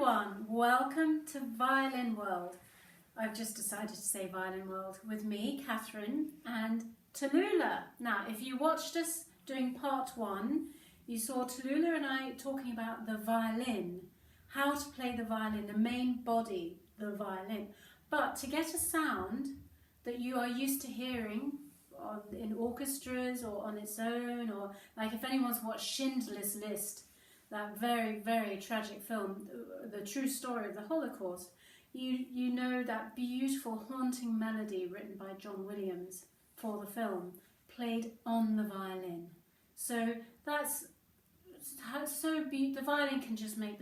everyone, welcome to Violin World. I've just decided to say Violin World with me, Catherine, and Tallulah. Now, if you watched us doing part one, you saw Tallulah and I talking about the violin, how to play the violin, the main body, the violin. But to get a sound that you are used to hearing in orchestras or on its own, or like if anyone's watched Schindler's List, that very, very tragic film, the true story of the Holocaust, you know that beautiful haunting melody written by John Williams for the film, played on the violin. So that's so the violin can just make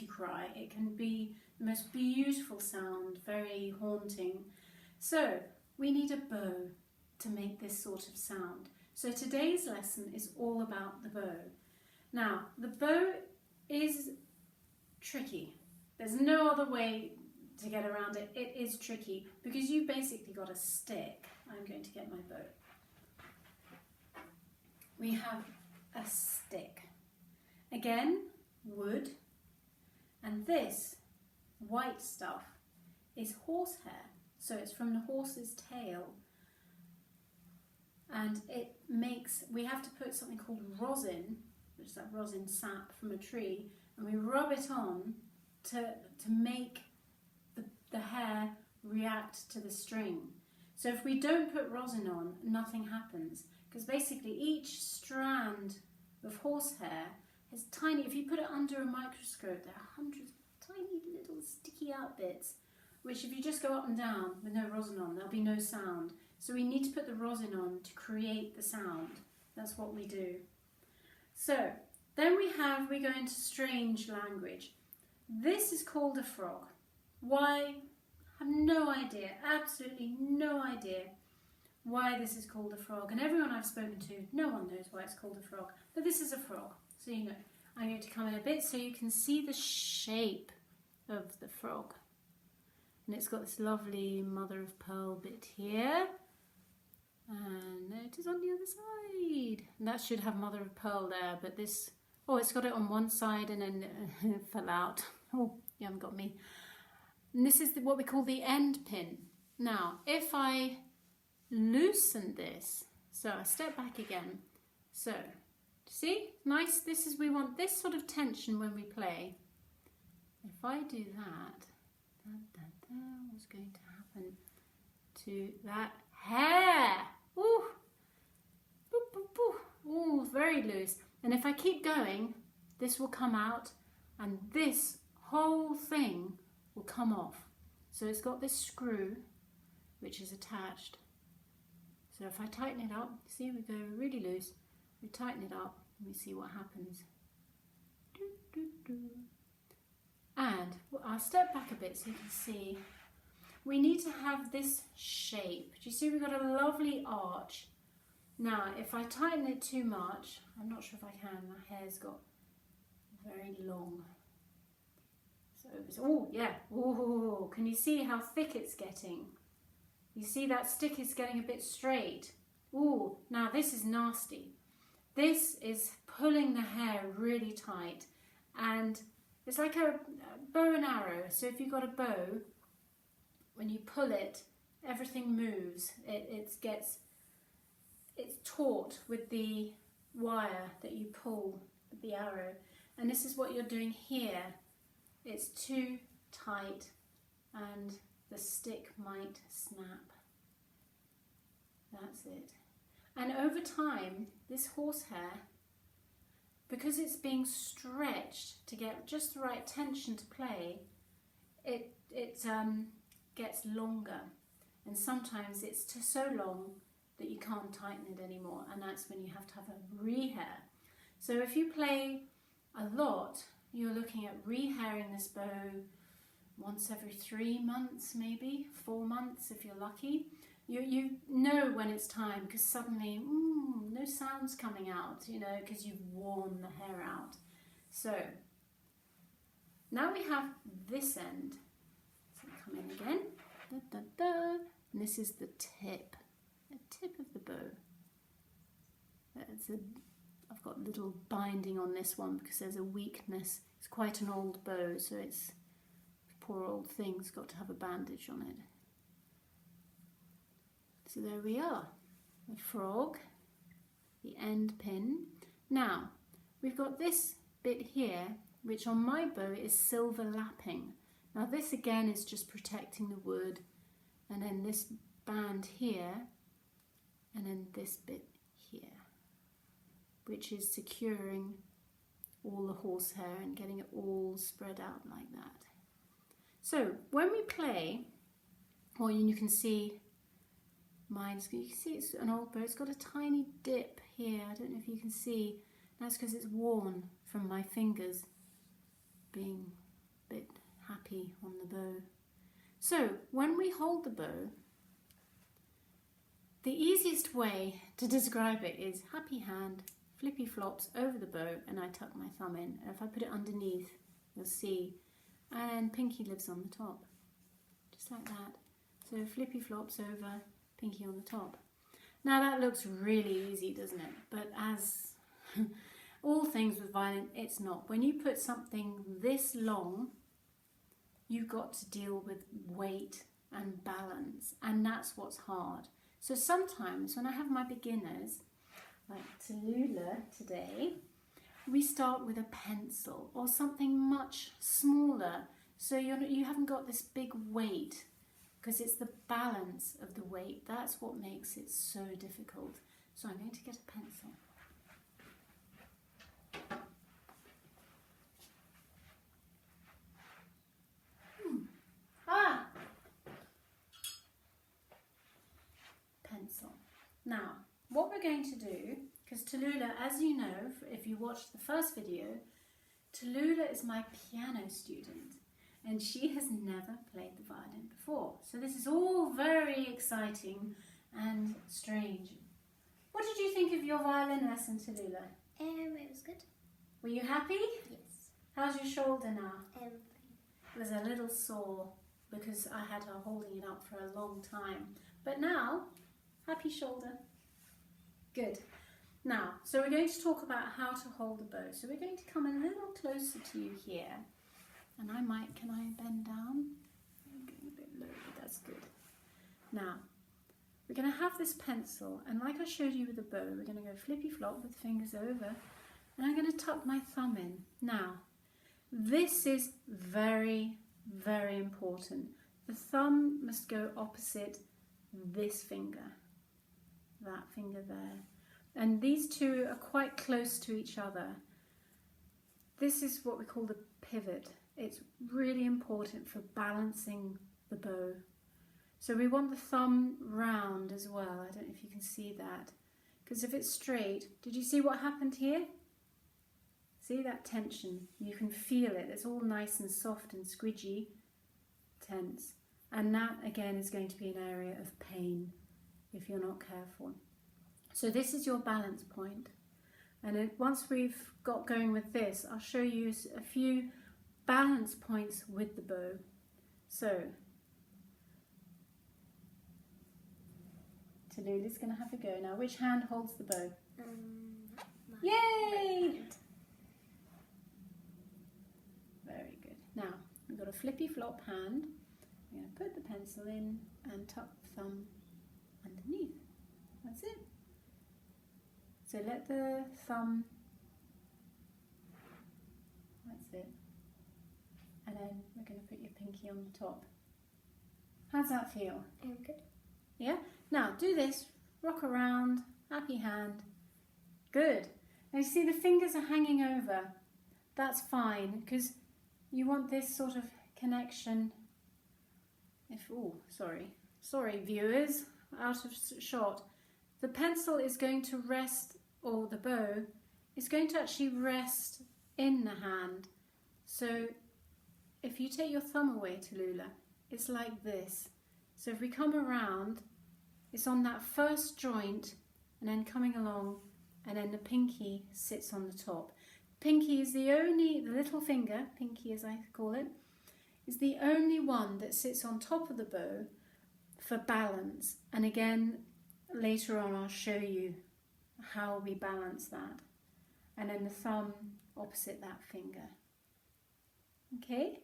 you cry. It can be the most beautiful sound, very haunting. So we need a bow to make this sort of sound. So today's lesson is all about the bow. Now, the bow is tricky. There's no other way to get around it. It is tricky because you basically got a stick. I'm going to get my bow. We have a stick. Again, wood. And this white stuff is horsehair. So it's from the horse's tail. And we have to put something called rosin, which is that rosin sap from a tree, and we rub it on to make the hair react to the string. So if we don't put rosin on, nothing happens, because basically each strand of horsehair is tiny. If you put it under a microscope, there are hundreds of tiny little sticky out bits, which if you just go up and down with no rosin on, there'll be no sound. So we need to put the rosin on to create the sound. That's what we do. So then we go into strange language. This is called a frog. Why? I have no idea, absolutely no idea why this is called a frog. And everyone I've spoken to, no one knows why it's called a frog. But this is a frog, so you know. I'm going to come in a bit so you can see the shape of the frog. And it's got this lovely mother of pearl bit here. And there it is on the other side. And that should have mother of pearl there, but this, oh, it's got it on one side and then it fell out. Oh, you haven't got me. And this is what we call the end pin. Now, if I loosen this, so I step back again. So, see, nice, we want this sort of tension when we play. If I do that, what's going to happen to that hair? Ooh, boop, boop, boop. Ooh, very loose. And if I keep going, this will come out and this whole thing will come off. So it's got this screw which is attached. So if I tighten it up, see, we go really loose, we tighten it up and we see what happens. And I'll step back a bit so you can see. We need to have this shape. Do you see we've got a lovely arch? Now, if I tighten it too much, I'm not sure if I can, my hair's got very long. So, oh yeah, oh, can you see how thick it's getting? You see that stick is getting a bit straight. Oh, now this is nasty. This is pulling the hair really tight, and it's like a bow and arrow. So if you've got a bow, when you pull it, everything moves. It's taut with the wire that you pull with the arrow. And this is what you're doing here. It's too tight and the stick might snap. That's it. And over time, this horsehair, because it's being stretched to get just the right tension to play, it gets longer, and sometimes it's so long that you can't tighten it anymore, and that's when you have to have a rehair. So if you play a lot, you're looking at rehairing this bow once every 3 months, maybe 4 months if you're lucky. You know when it's time, because suddenly no sound's coming out, you know, because you've worn the hair out. So now we have this end. So come in again, da, da, da. And this is the tip of the bow. got little binding on this one because there's a weakness. It's quite an old bow, so it's poor old thing's got to have a bandage on it. So there we are, the frog, the end pin. Now, we've got this bit here, which on my bow is silver lapping. Now this again is just protecting the wood, and then this band here, and then this bit here, which is securing all the horsehair and getting it all spread out like that. So when we play, or you can see mine, you can see it's an old bow, it's got a tiny dip here, I don't know if you can see, that's because it's worn from my fingers being a bit happy on the bow. So when we hold the bow, the easiest way to describe it is happy hand, flippy flops over the bow, and I tuck my thumb in. And if I put it underneath, you'll see, and pinky lives on the top, just like that. So flippy flops over, pinky on the top. Now that looks really easy, doesn't it? But as all things with violin, it's not. When you put something this long, you've got to deal with weight and balance, and that's what's hard. So sometimes when I have my beginners, like Tallulah today, we start with a pencil or something much smaller, so you haven't got this big weight, because it's the balance of the weight, that's what makes it so difficult. So I'm going to get a pencil. Pencil. Now, what we're going to do, because Tallulah, as you know, if you watched the first video, Tallulah is my piano student, and she has never played the violin before. So this is all very exciting and strange. What did you think of your violin lesson, Tallulah? It was good. Were you happy? Yes. How's your shoulder now? Fine. It was a little sore because I had her holding it up for a long time. But now, happy shoulder. Good. Now, so we're going to talk about how to hold the bow. So we're going to come a little closer to you here. And can I bend down? I'm getting a bit low, but that's good. Now, we're going to have this pencil, and like I showed you with the bow, we're going to go flippy flop with fingers over, and I'm going to tuck my thumb in. Now, this is very, very important. The thumb must go opposite this finger, that finger there. And these two are quite close to each other. This is what we call the pivot. It's really important for balancing the bow. So we want the thumb round as well. I don't know if you can see that. Because if it's straight, did you see what happened here? See that tension? You can feel it. It's all nice and soft and squidgy, tense. And that again is going to be an area of pain if you're not careful. So this is your balance point. And once we've got going with this, I'll show you a few balance points with the bow. So, Tallulah's going to have a go now. Which hand holds the bow? Yay! Very good. Now, we've got a flippy flop hand. I'm going to put the pencil in and tuck the thumb underneath. That's it. So let the thumb, that's it. And then we're going to put your pinky on the top. How's that feel? Good. Yeah? Now do this, rock around, happy hand. Good. Now you see the fingers are hanging over. That's fine, because you want this sort of connection. Sorry viewers, out of shot. The pencil is going to rest, or the bow is going to actually rest in the hand. So if you take your thumb away, Tallulah, it's like this. So if we come around, it's on that first joint and then coming along, and then the pinky sits on the top. Pinky is the little finger, pinky as I call it, is the only one that sits on top of the bow for balance. And again, later on I'll show you how we balance that. And then the thumb opposite that finger. Okay?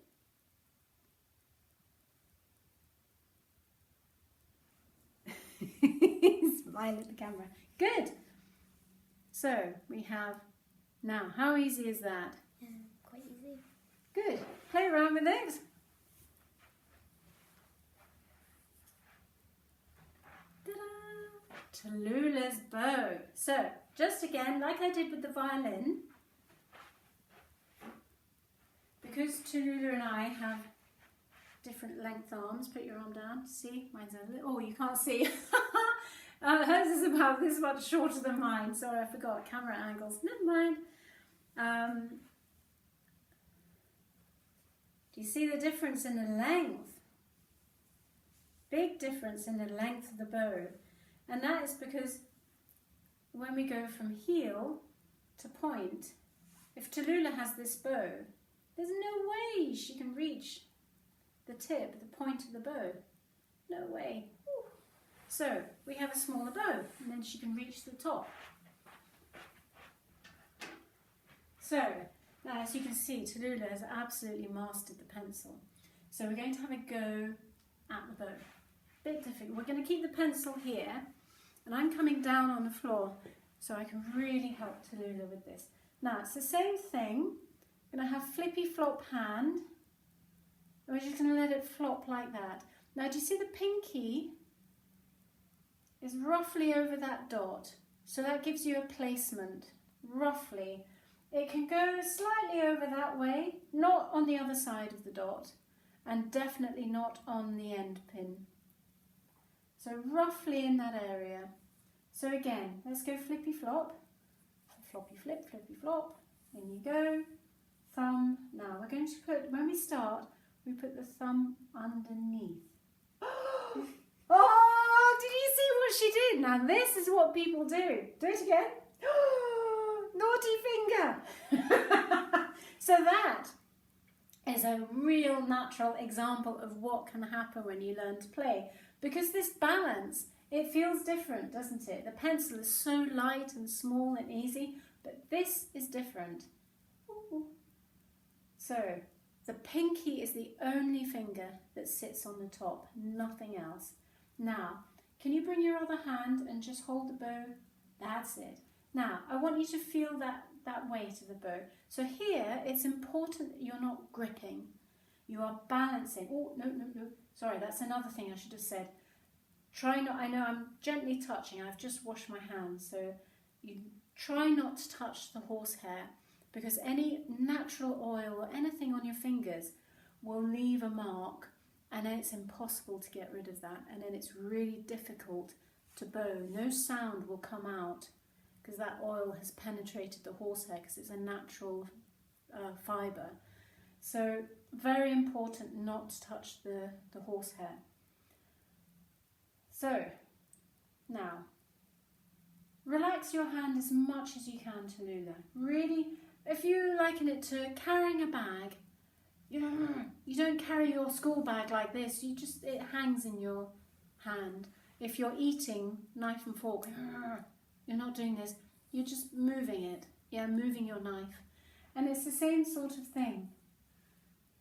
Smile at the camera. Good. So we have now. How easy is that? Quite easy. Good. Play around with it. Ta-da! Tallulah's bow. So just again, like I did with the violin, because Tallulah and I have different length arms. Put your arm down. See, mine's a little. Oh, you can't see. Hers is about this much shorter than mine. Sorry, I forgot camera angles. Never mind. Do you see the difference in the length? Big difference in the length of the bow. And that is because when we go from heel to point, if Tallulah has this bow, there's no way she can reach the tip, the point of the bow. No way. Whew. So we have a smaller bow, and then she can reach the top. So now, as you can see, Tallulah has absolutely mastered the pencil. So we're going to have a go at the bow. Bit difficult. We're going to keep the pencil here, and I'm coming down on the floor so I can really help Tallulah with this. Now it's the same thing. I'm going to have flippy flop hand, and we're just going to let it flop like that. Now do you see the pinky is roughly over that dot, so that gives you a placement, roughly. It can go slightly over that way, not on the other side of the dot, and definitely not on the end pin. So roughly in that area. So again, let's go flippy flop, floppy flip, flippy flop, in you go, thumb. Now we're going to put, when we start, we put the thumb underneath. Oh, did you see what she did? Now this is what people do. Do it again. Naughty finger. So that is a real natural example of what can happen when you learn to play. Because this balance, it feels different, doesn't it? The pencil is so light and small and easy, but this is different. Ooh. So the pinky is the only finger that sits on the top, nothing else. Now, can you bring your other hand and just hold the bow? That's it. Now, I want you to feel that weight of the bow. So here, it's important that you're not gripping. You are balancing. Oh, no. Sorry, that's another thing I should have said. Try not, I know I'm gently touching. I've just washed my hands. So you try not to touch the horsehair, because any natural oil or anything on your fingers will leave a mark, and then it's impossible to get rid of that. And then it's really difficult to bow. No sound will come out, because that oil has penetrated the horsehair, because it's a natural fibre. So very important not to touch the horsehair. So now relax your hand as much as you can, Tallulah. Really, if you liken it to carrying a bag, you don't carry your school bag like this. It hangs in your hand. If you're eating, knife and fork, you're not doing this. You're just moving it. Yeah, moving your knife. And it's the same sort of thing.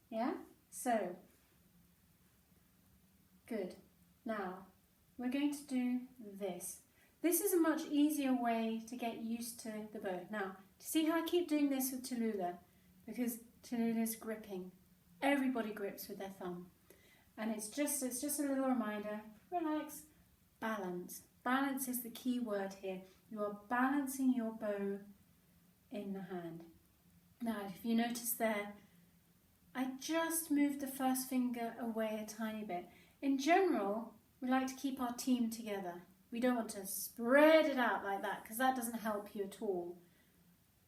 Yeah? So, good. Now, we're going to do this. This is a much easier way to get used to the bow. Now, see how I keep doing this with Tallulah? Because Tallulah's gripping. Everybody grips with their thumb. And it's just a little reminder, relax, balance. Balance is the key word here. You are balancing your bow in the hand. Now, if you notice there, I just moved the first finger away a tiny bit. In general, we like to keep our team together. We don't want to spread it out like that, because that doesn't help you at all.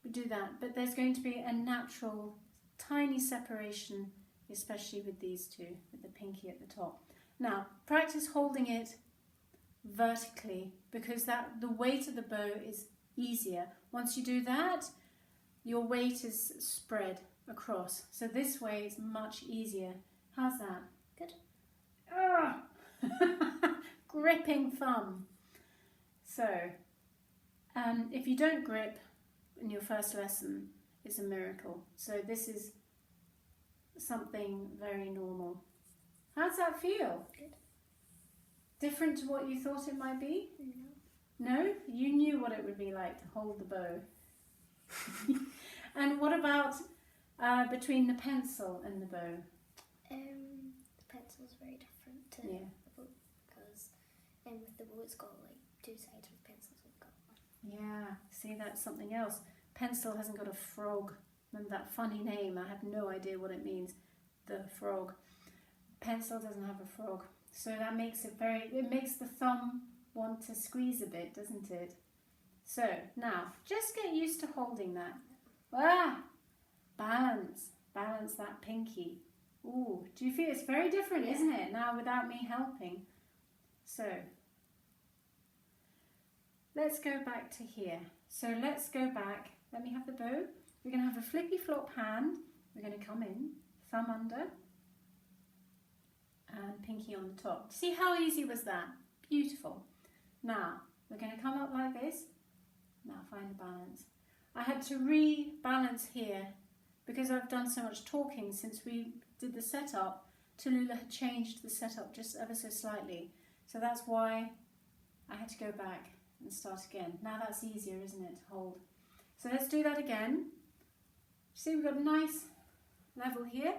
We do that, but there's going to be a natural, tiny separation, especially with these two, with the pinky at the top. Now, practice holding it vertically, because the weight of the bow is easier. Once you do that, your weight is spread across. So this way is much easier. How's that? Good. Gripping thumb. So, if you don't grip in your first lesson, it's a miracle. So this is something very normal. How's that feel? Good. different to what you thought it might be? No. No? You knew what it would be like to hold the bow. And what about between the pencil and the bow? The pencil's very different to Yeah. the bow because with the bow it's got like two sides, with pencils we've got one. Yeah, see, that's something else. Pencil hasn't got a frog. Remember that funny name? I have no idea what it means. The frog. Pencil doesn't have a frog. So that makes it makes the thumb want to squeeze a bit, doesn't it? So now, just get used to holding that. Balance that pinky. Ooh, do you feel it's very different, isn't it? Now without me helping. So, let's go back to here. So let's go back. Let me have the bow. We're going to have a flippy flop hand. We're going to come in, thumb under, and pinky on the top. See how easy was that? Beautiful. Now, we're going to come up like this. Now find the balance. I had to rebalance here because I've done so much talking since we did the setup. Tallulah had changed the setup just ever so slightly. So that's why I had to go back and start again. Now that's easier, isn't it, to hold? So let's do that again. See, we've got a nice level here.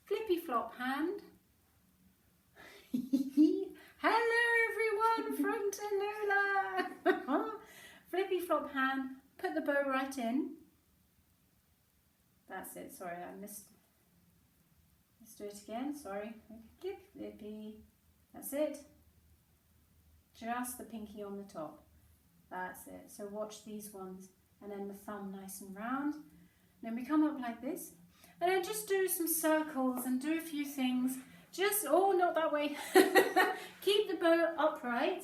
Flippy flop hand. Hello everyone from Tallulah. Flippy flop hand. Put the bow right in. That's it. Sorry, I missed. Let's do it again. Sorry. Click, flippy. That's it. Just the pinky on the top. That's it. So watch these ones. And then the thumb nice and round. Then we come up like this. And then just do some circles and do a few things. Just, oh, not that way. Keep the bow upright.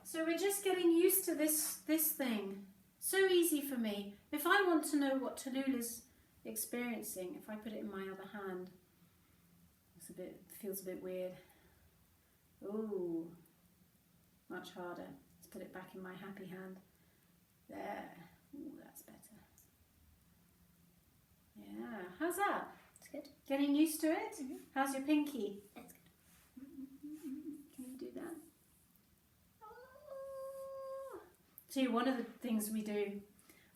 So we're just getting used to this thing. So easy for me. If I want to know what Tallulah's experiencing, if I put it in my other hand, feels a bit weird. Ooh, much harder. Let's put it back in my happy hand. There. Ooh, that's better. Yeah, how's that? It's good. Getting used to it? Mm-hmm. How's your pinky? It's good. Can you do that? Oh. See, one of the things we do,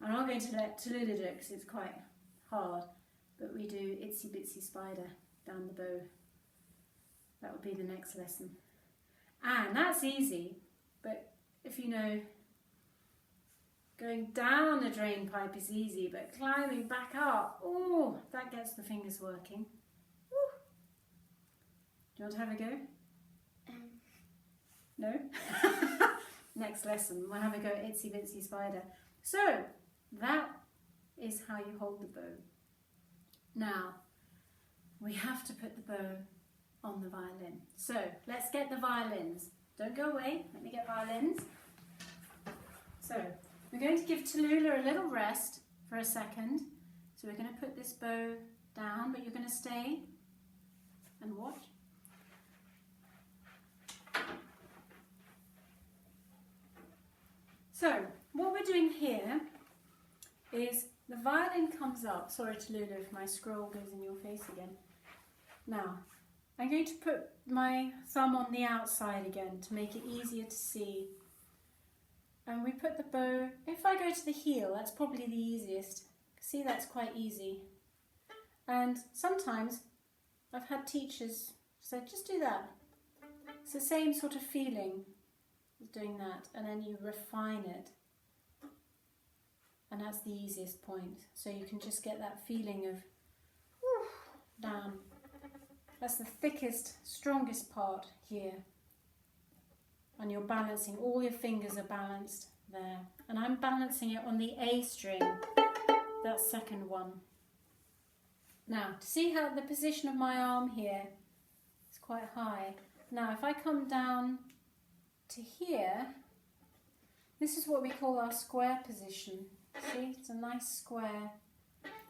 I'm not going to let Tallulah do it because it's quite hard, but we do itsy bitsy spider down the bow. That would be the next lesson. And that's easy, but if you know, going down the drain pipe is easy, but climbing back up, oh, that gets the fingers working. Woo. Do you want to have a go? No? Next lesson, we'll have a go at itsy bitsy spider. So, that is how you hold the bow. Now, we have to put the bow on the violin. So, let's get the violins. Don't go away, let me get violins. So, we're going to give Tallulah a little rest for a second. So we're going to put this bow down, but you're going to stay and watch. So, what we're doing here is the violin comes up. Sorry, Tallulah, if my scroll goes in your face again. Now, I'm going to put my thumb on the outside again to make it easier to see. And we put the bow, if I go to the heel, that's probably the easiest. See, that's quite easy. And sometimes I've had teachers say, just do that. It's the same sort of feeling as doing that, and then you refine it. And that's the easiest point. So you can just get that feeling of down. That's the thickest, strongest part here. And you're balancing, all your fingers are balanced there. And I'm balancing it on the A string, that second one. Now, to see how the position of my arm here is quite high. Now, if I come down to here, this is what we call our square position. See, it's a nice square.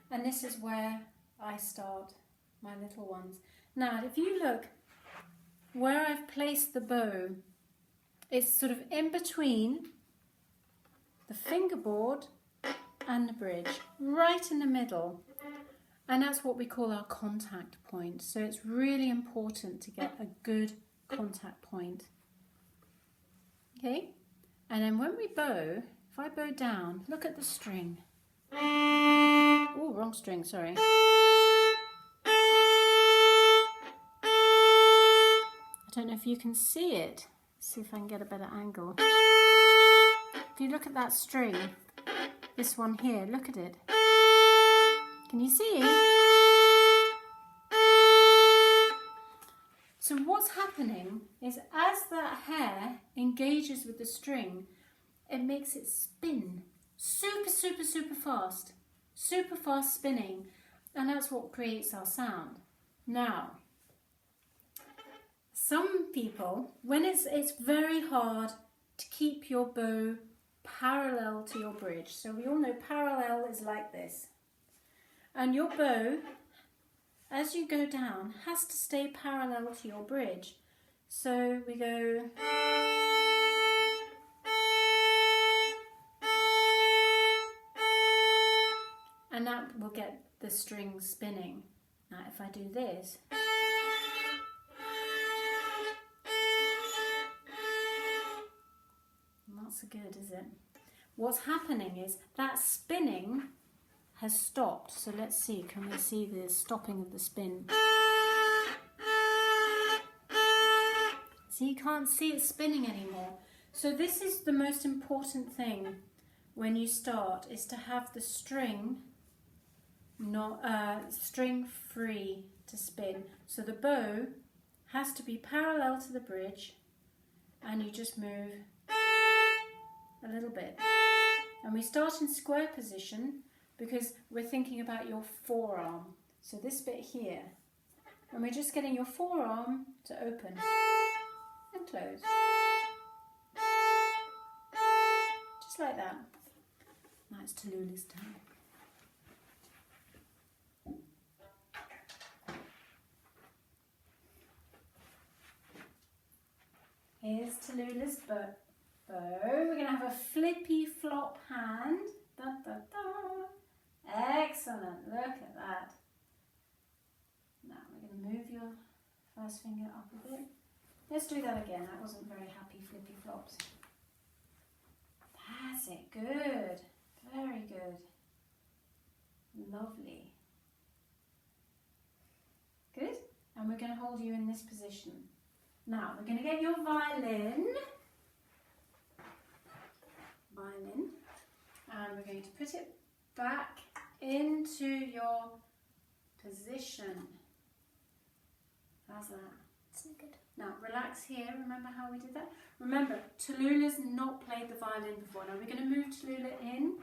And this is where I start my little ones. Now, if you look where I've placed the bow, it's sort of in between the fingerboard and the bridge, right in the middle. And that's what we call our contact point. So it's really important to get a good contact point Okay, and then when we bow, if I bow down, look at the string. Oh, wrong string, sorry. I don't know if you can see it. Let's see if I can get a better angle. If you look at that string, this one here, look at it. Can you see? So what's happening is as that hair engages with the string, it makes it spin super, super, super fast. Super fast spinning. And that's what creates our sound. Now, some people, when it's very hard to keep your bow parallel to your bridge. So we all know parallel is like this. And your bow, as you go down, has to stay parallel to your bridge. So we go... and that will get the string spinning. Now if I do this... not so good, is it? What's happening is that spinning has stopped. So let's see, can we see the stopping of the spin? See, you can't see it spinning anymore. So this is the most important thing when you start, is to have the string string free to spin. So the bow has to be parallel to the bridge, and you just move a little bit. And we start in square position because we're thinking about your forearm. So this bit here, and we're just getting your forearm to open and close. Just like that. Now it's Tallulah's turn. Here's Tallulah's bow. We're going to have a flippy flop hand. Da, da, da. Excellent. Look at that. Now we're going to move your first finger up a bit. Let's do that again. That wasn't very happy flippy flops. That's it. Good. Very good. Lovely. Good. And we're going to hold you in this position. Now we're going to get your violin, and we're going to put it back into your position. How's that? That's not good. Now relax here. Remember how we did that? Remember, Tallulah's not played the violin before. Now we're going to move Tallulah in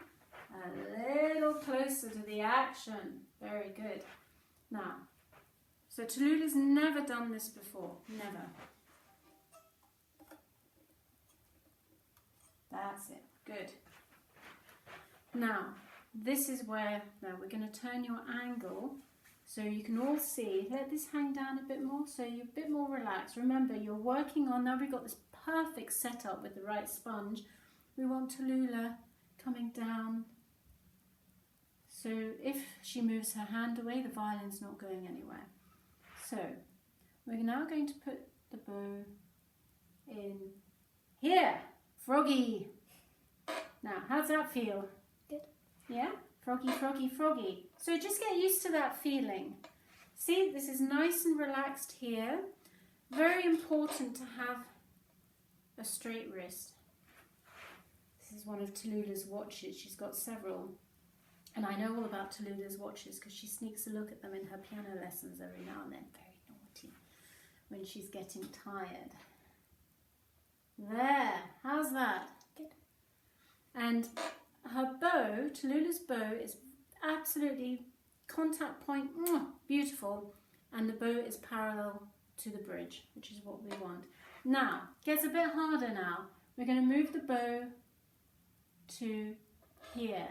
a little closer to the action. Very good. Now, so Tallulah's never done this before. Never. That's it. Good. Now, this is where, now we're going to turn your angle so you can all see. Let this hang down a bit more so you're a bit more relaxed. Remember, you're working on, now we've got this perfect setup with the right sponge. We want Tallulah coming down. So if she moves her hand away, the violin's not going anywhere. So we're now going to put the bow in here. Froggy. Now, how's that feel? Good. Yeah? Froggy, froggy, froggy. So just get used to that feeling. See, this is nice and relaxed here. Very important to have a straight wrist. This is one of Tallulah's watches. She's got several. And I know all about Tallulah's watches because she sneaks a look at them in her piano lessons every now and then. Very naughty. When she's getting tired. There. How's that? Good. And her bow, Tallulah's bow, is absolutely contact point, beautiful. And the bow is parallel to the bridge, which is what we want. Now, gets a bit harder now. We're going to move the bow to here.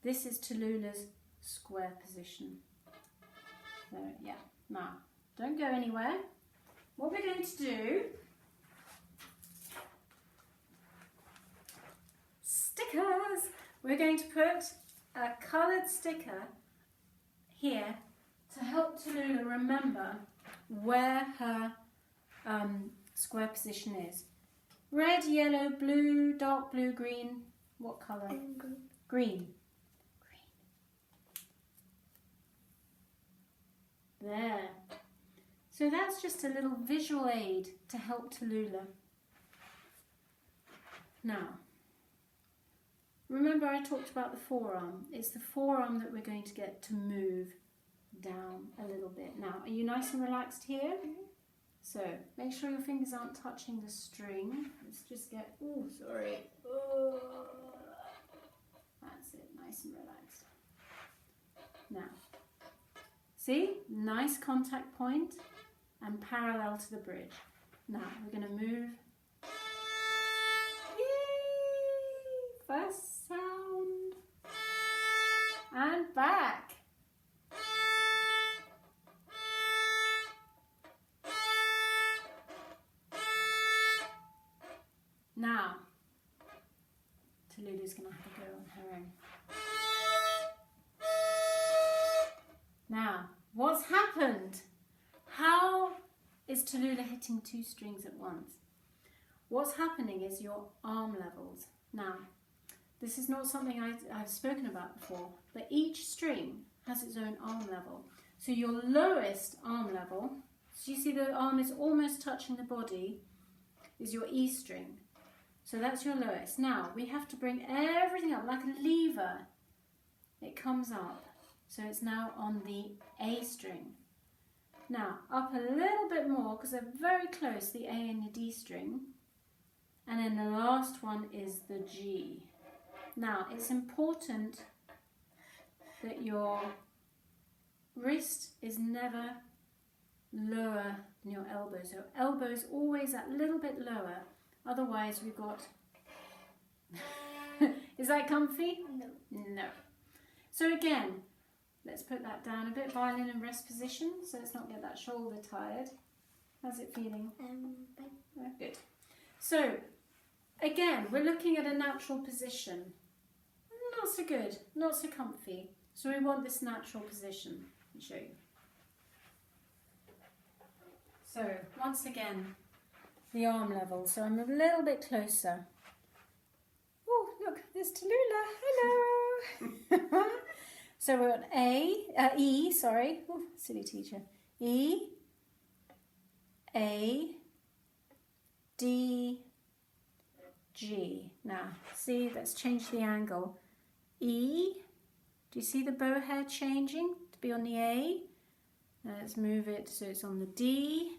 This is Tallulah's square position. So, yeah. Now, don't go anywhere. What we're going to do, stickers. We're going to put a coloured sticker here to help Tallulah remember where her square position is. Red, yellow, blue, dark blue, green. What colour? Green. Green. There. So that's just a little visual aid to help Tallulah. Now, remember I talked about the forearm. It's the forearm that we're going to get to move down a little bit. Now, are you nice and relaxed here? Mm-hmm. So, make sure your fingers aren't touching the string. Let's just get, oh, sorry. Oh. That's it, nice and relaxed. Now, see? Nice contact point and parallel to the bridge. Now, we're going to move. Yay! First sound. And back. Now, Tallulah's going to have a go on her own. Now, what's happened? How is Tallulah hitting two strings at once? What's happening is your arm levels. Now, this is not something I've spoken about before, but each string has its own arm level. So your lowest arm level, so you see the arm is almost touching the body, is your E string. So that's your lowest. Now, we have to bring everything up like a lever. It comes up. So it's now on the A string. Now, up a little bit more, because they're very close, the A and the D string. And then the last one is the G. Now, it's important that your wrist is never lower than your elbow. So elbow is always a little bit lower. Otherwise, we've got... Is that comfy? No. No. So again, let's put that down a bit. Violin in rest position, so let's not get that shoulder tired. How's it feeling? Fine. Yeah, good. So, again, we're looking at a natural position. Not so good, not so comfy. So we want this natural position. Let me show you. So, once again, the arm level. So I'm a little bit closer. Oh, look, there's Tallulah. Hello. So we're on E, sorry. Oh, silly teacher. E, A, D, G. Now, see, let's change the angle. E, do you see the bow hair changing to be on the A? Now let's move it so it's on the D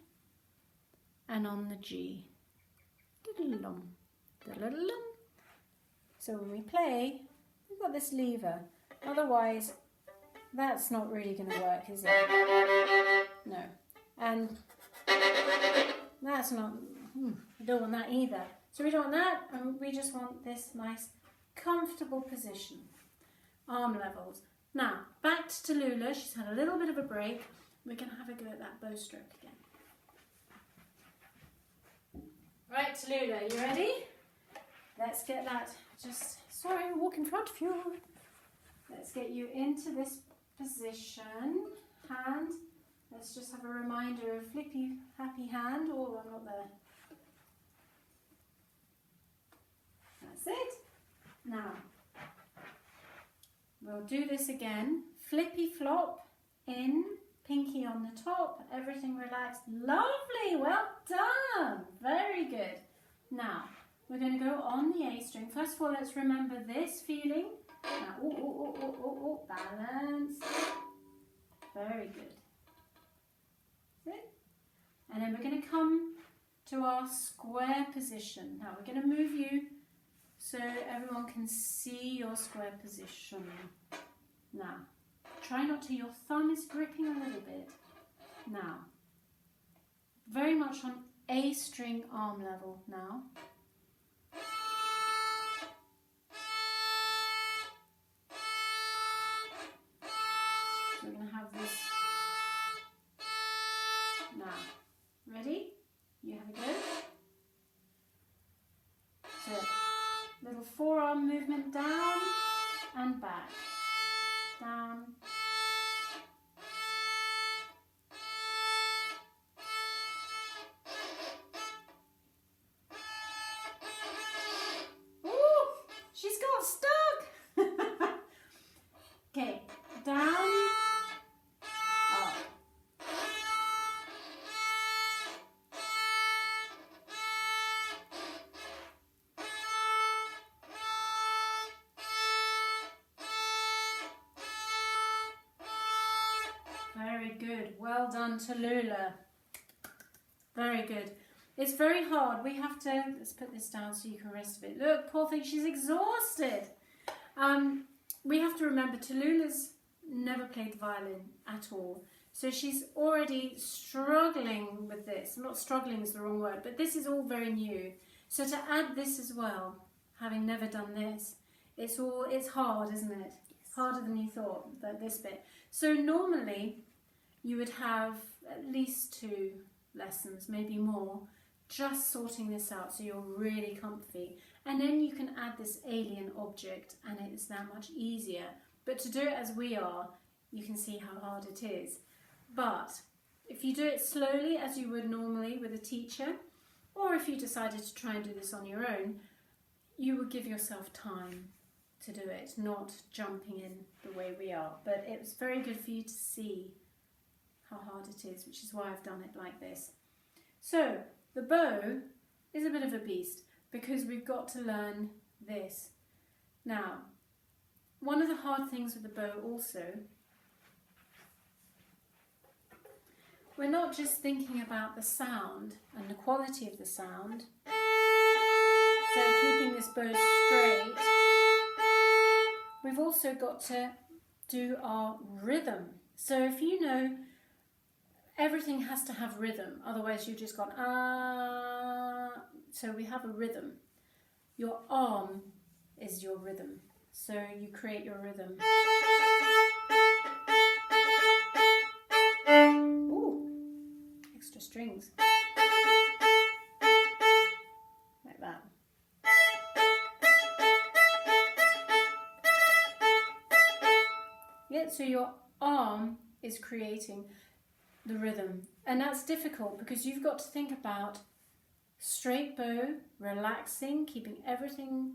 and on the G. Diddle-lum, diddle-lum. So when we play, we've got this lever. Otherwise, that's not really going to work, is it? No. And that's not, we don't want that either. So we don't want that, and we just want this nice, comfortable position. Arm levels. Now, back to Tallulah. She's had a little bit of a break. We're going to have a go at that bow stroke again. Right, Tallulah, you ready? Let's get that, sorry, walk in front of you. Let's get you into this position. Hand, let's just have a reminder of flippy, happy hand. Oh, I'm not there. That's it. Now, we'll do this again. Flippy flop in, pinky on the top, everything relaxed. Lovely, well done. Very good. Now, we're going to go on the A string. First of all, let's remember this feeling. Now, balance. Very good. That's it. And then we're going to come to our square position. Now, we're going to move you so everyone can see your square position. Now, try not to, your thumb is gripping a little bit. Now, very much on A string arm level now. So we're going to have this. Now, ready? You have a go. So, little forearm movement down and back. Down. good. Well done, Tallulah. Very good. It's very hard. We have to, let's put this down so you can rest a bit. Look, poor thing, she's exhausted. We have to remember Tallulah's never played the violin at all. So she's already struggling with this. Not struggling is the wrong word, but this is all very new. So to add this as well, having never done this, it's hard, isn't it? Yes. Harder than you thought, this bit. So normally you would have at least 2 lessons, maybe more, just sorting this out so you're really comfy. And then you can add this alien object and it's that much easier. But to do it as we are, you can see how hard it is. But if you do it slowly as you would normally with a teacher, or if you decided to try and do this on your own, you would give yourself time to do it, not jumping in the way we are. But it was very good for you to see how hard it is, which is why I've done it like this. So the bow is a bit of a beast because we've got to learn this. Now, one of the hard things with the bow also, we're not just thinking about the sound and the quality of the sound, so keeping this bow straight, we've also got to do our rhythm. So if you know, everything has to have rhythm, otherwise you've just gone so we have a rhythm. Your arm is your rhythm, so you create your rhythm. Strings like that. Yeah, so your arm is creating the rhythm, and that's difficult because you've got to think about straight bow, relaxing, keeping everything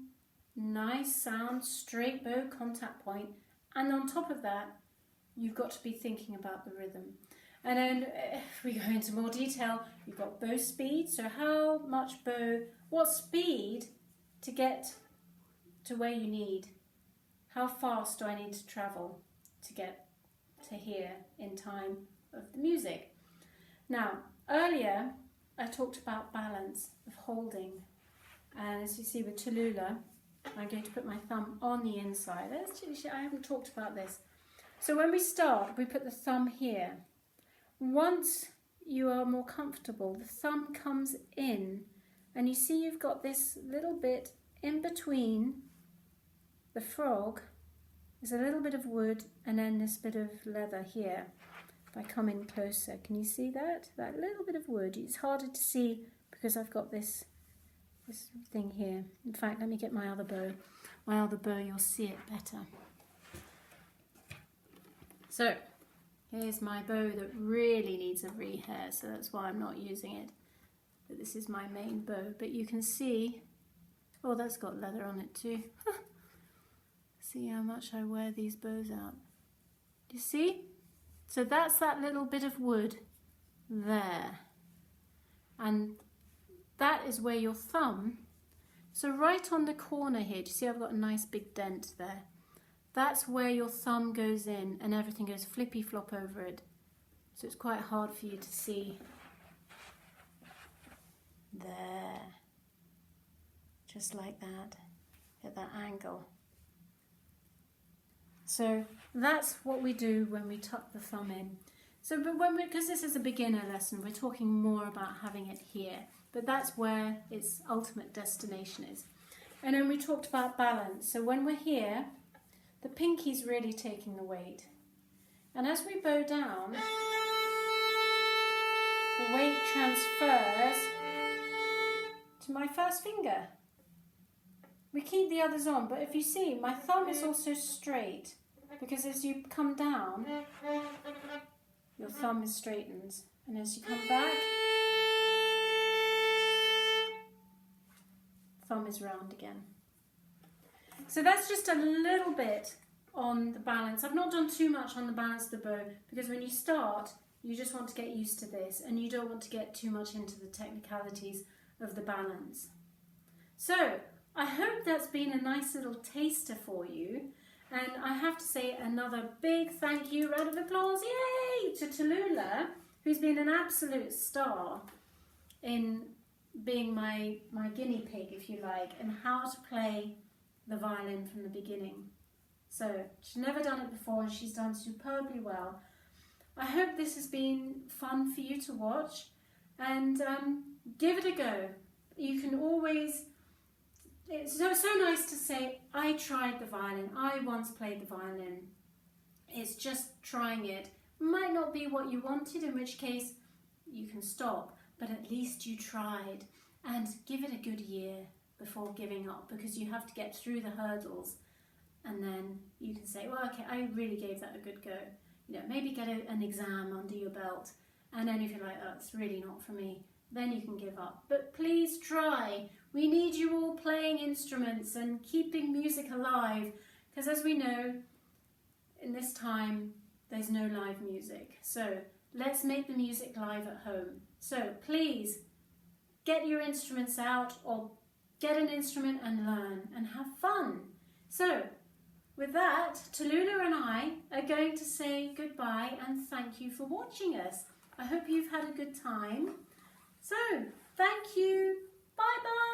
nice sound, straight bow, contact point, and on top of that you've got to be thinking about the rhythm. And then if we go into more detail, you've got bow speed, so how much bow, what speed to get to where you need. How fast do I need to travel to get to here in time of the music? Now, earlier I talked about balance, of holding, and as you see with Tallulah, I'm going to put my thumb on the inside. I haven't talked about this. So when we start, we put the thumb here. Once you are more comfortable, the thumb comes in and you see you've got this little bit in between the frog. There's a little bit of wood and then this bit of leather here. If I come in closer, can you see that? That little bit of wood. It's harder to see because I've got this thing here. In fact, let me get my other bow. My other bow, you'll see it better. So, here's my bow that really needs a rehair, so that's why I'm not using it. But this is my main bow. But you can see, oh, that's got leather on it too. See how much I wear these bows out. Do you see? So that's that little bit of wood there. And that is where your thumb, so right on the corner here, do you see I've got a nice big dent there? That's where your thumb goes in and everything goes flippy flop over it. So it's quite hard for you to see. There. Just like that. At that angle. So that's what we do when we tuck the thumb in. So, but because this is a beginner lesson, we're talking more about having it here. But that's where its ultimate destination is. And then we talked about balance. So when we're here, the pinky's really taking the weight. And as we bow down, the weight transfers to my first finger. We keep the others on, but if you see, my thumb is also straight, because as you come down, your thumb is straightened. And as you come back, thumb is round again. So that's just a little bit on the balance. I've not done too much on the balance of the bow because when you start, you just want to get used to this and you don't want to get too much into the technicalities of the balance. So I hope that's been a nice little taster for you. And I have to say another big thank you, round of applause, yay, to Tallulah, who's been an absolute star in being my guinea pig, if you like, and how to play the violin from the beginning. So she's never done it before and she's done superbly well. I hope this has been fun for you to watch, and give it a go. You can always, it's so nice to say, I tried the violin, I once played the violin. It's just trying it. Might not be what you wanted, in which case you can stop, but at least you tried, and give it a good year before giving up, because you have to get through the hurdles, and then you can say, well, okay, I really gave that a good go. You know, maybe get an exam under your belt, and then if you're like, oh, it's really not for me, then you can give up. But please try. We need you all playing instruments and keeping music alive, because as we know, in this time, there's no live music. So let's make the music live at home. So please get your instruments out, or get an instrument and learn and have fun. So with that, Tallulah and I are going to say goodbye and thank you for watching us. I hope you've had a good time. So thank you. Bye bye.